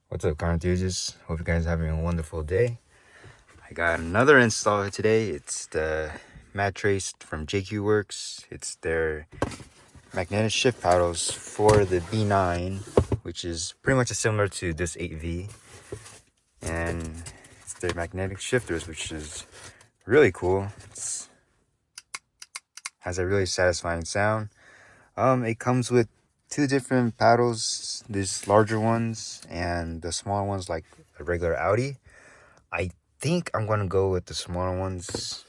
What's up, car enthusiasts? Hope you guys are having a wonderful day. I got another install today. It's the Madtrace from JQ Works. It's their magnetic shift paddles for the B9, which is pretty much similar to this 8V. And it's their magnetic shifters, which is really cool. It has a really satisfying sound. It comes with two different paddles, these larger ones and the smaller ones like a regular Audi. I think I'm going to go with the smaller ones.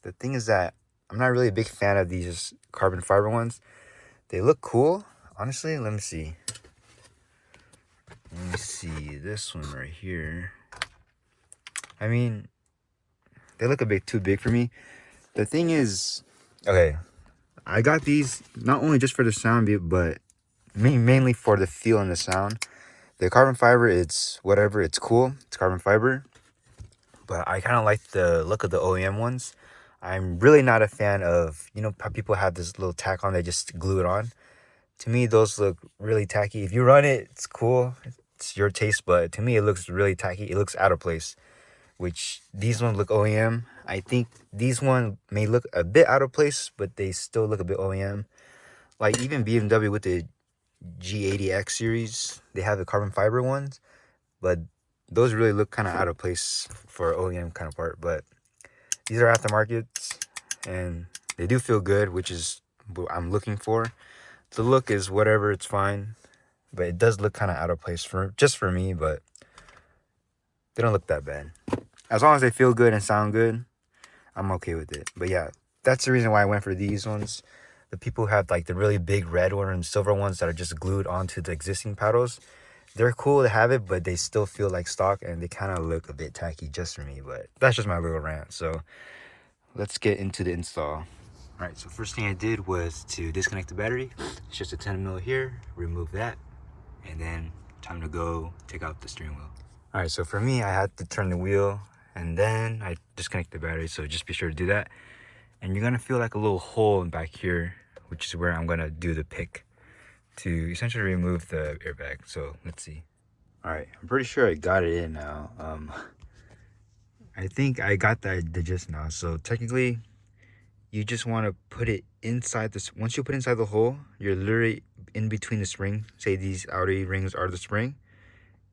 The thing is that I'm not really a big fan of these carbon fiber ones. They look cool. Honestly, let me see. This one right here. I mean, they look a bit too big for me. The thing is, okay, I got these not only just for the sound, but mainly for the feel and the sound. The carbon fiber, it's whatever, it's cool. It's carbon fiber. But I kind of like the look of the OEM ones. I'm really not a fan of, how people have this little tack on, they just glue it on. To me, those look really tacky. If you run it, it's cool. It's your taste, but to me, it looks really tacky. It looks out of place, which these ones look OEM. I think these ones may look a bit out of place, but they still look a bit OEM. Like even BMW with the G80X series, they have the carbon fiber ones, but those really look kind of out of place for OEM kind of part. But these are aftermarkets and they do feel good, which is what I'm looking for. The look is whatever, it's fine, but it does look kind of out of place for me, but they don't look that bad. As long as they feel good and sound good, I'm okay with it. But yeah, that's the reason why I went for these ones. The people who have like the really big red one and silver ones that are just glued onto the existing paddles, they're cool to have it, but they still feel like stock and they kind of look a bit tacky just for me. But that's just my little rant. So let's get into the install. All right, so first thing I did was to disconnect the battery. It's just a 10 mil here, remove that, and then time to go take out the steering wheel. All right, so for me, I had to turn the wheel and then I disconnect the battery. So just be sure to do that. And you're gonna feel like a little hole back here, which is where I'm gonna do the pick to essentially remove the airbag. So let's see. All right, I'm pretty sure I got it in now. I think I got the gist now. So technically, you just want to put it inside this. Once you put it inside the hole, you're literally in between the spring. Say these Audi rings are the spring,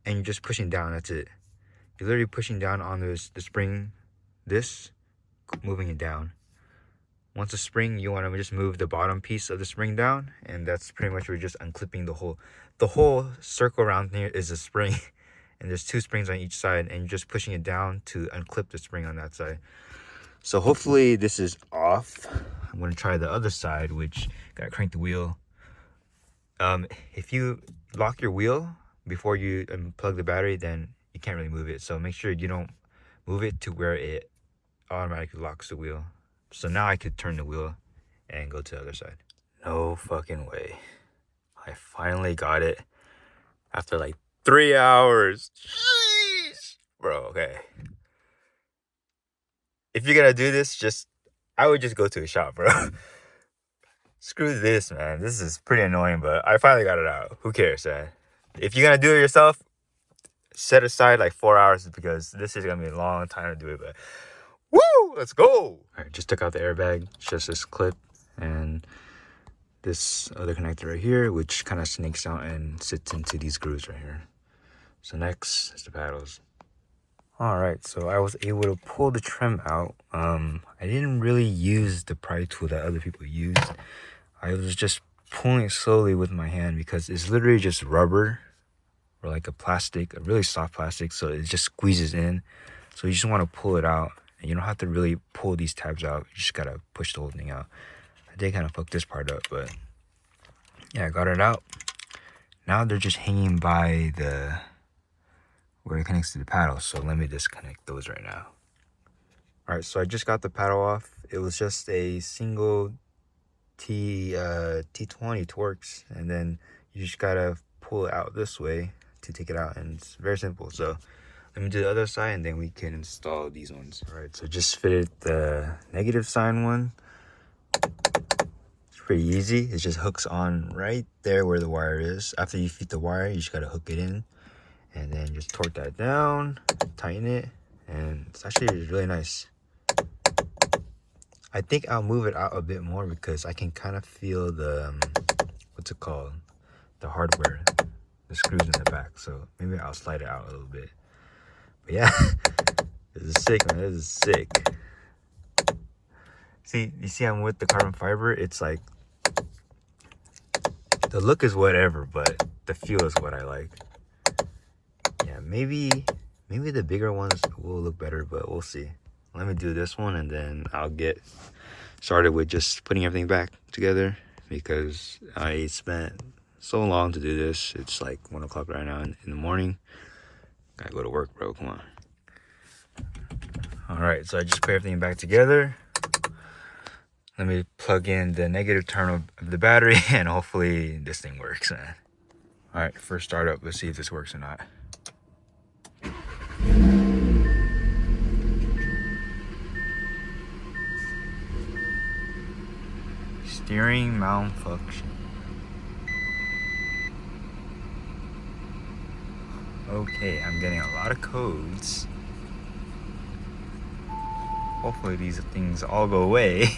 and you're just pushing down. That's it. You're literally pushing down on the spring, moving it down. Once the spring, you want to just move the bottom piece of the spring down, and that's pretty much where you're just unclipping the whole. The whole circle around here is a spring, and there's two springs on each side, and you're just pushing it down to unclip the spring on that side. So hopefully this is off. I'm going to try the other side, which gotta crank the wheel. If you lock your wheel before you unplug the battery, then you can't really move it. So make sure you don't move it to where it automatically locks the wheel. So now I could turn the wheel and go to the other side. No fucking way. I finally got it after like 3 hours. Jeez. Bro, okay. If you're gonna do this, I would just go to a shop, bro. Screw this, man. This is pretty annoying, but I finally got it out. Who cares, man? If you're gonna do it yourself, set aside like 4 hours because this is gonna be a long time to do it, but woo! Let's go! All right, just took out the airbag. It's just this clip and this other connector right here, which kind of snakes out and sits into these grooves right here. So next is the paddles. All right, so I was able to pull the trim out. I didn't really use the pry tool that other people used. I was just pulling it slowly with my hand because it's literally just rubber or like a plastic, a really soft plastic, so it just squeezes in. So you just want to pull it out, and you don't have to really pull these tabs out. You just gotta push the whole thing out. I did kind of fuck this part up, but yeah, I got it out. Now they're just hanging by where it connects to the paddle. So let me disconnect those right now. All right, so I just got the paddle off. It was just a single T20 Torx, and then you just gotta pull it out this way to take it out, and it's very simple. So let me do the other side, and then we can install these ones. All right, so just fitted the negative sign one. It's pretty easy. It just hooks on right there where the wire is. After you feed the wire, you just gotta hook it in, and then just torque that down, tighten it, and it's actually really nice. I think I'll move it out a bit more because I can kind of feel the what's it called, the hardware, the screws in the back. So maybe I'll slide it out a little bit. But yeah, this is sick, man. This is sick. See, you see I'm with the carbon fiber. It's like the look is whatever, but the feel is what I like. Yeah, maybe the bigger ones will look better, but we'll see. Let me do this one and then I'll get started with just putting everything back together, because I spent so long to do this. It's like 1 o'clock right now in the morning. Gotta go to work, bro. Come on. All right, so I just put everything back together. Let me plug in the negative terminal of the battery and hopefully this thing works, man. All right, first startup. Let's see if this works or not. Steering malfunction. Okay, I'm getting a lot of codes. Hopefully these things all go away.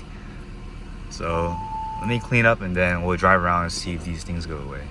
So let me clean up and then we'll drive around and see if these things go away.